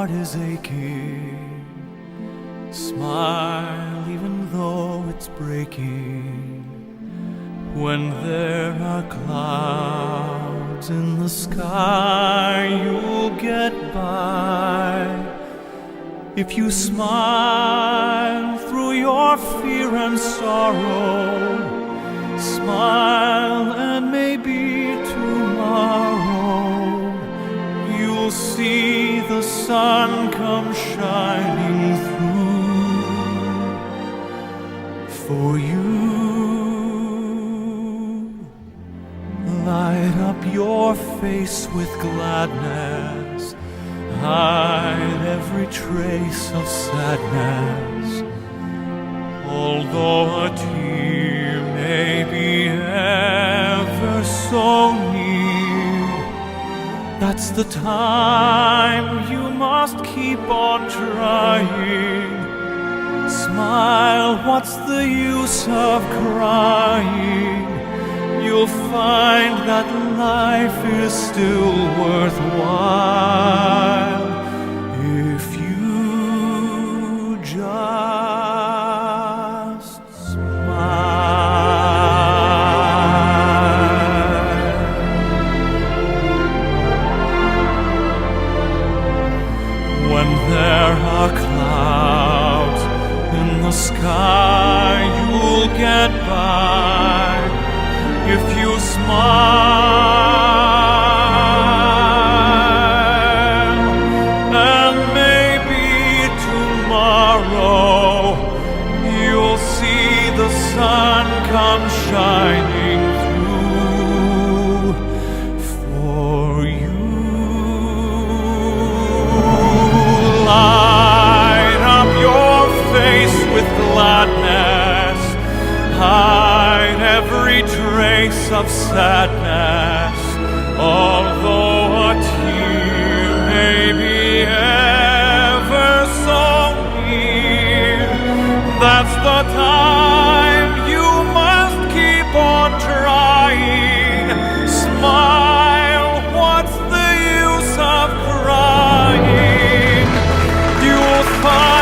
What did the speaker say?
heart is aching, smile even though it's breaking. When there are clouds in the sky, you'll get by. If you smile through your fear and sorrow, smile and maybe tomorrow you'll see the sun come shining through for you. Light up your face with gladness, hide every trace of sadness. Although a tear may be ever so near, that's the time you must keep on trying. Smile, what's the use of crying? You'll find that life is still worthwhile if you just smile. When there are clouds in the sky, you'll get by. If you smile, and maybe tomorrow you'll see the sun come shining through for you. Light up your face with gladness, hide every trace of sadness. Although a tear may be ever so near, that's the time you must keep on trying. Smile, what's the use of crying? You'll find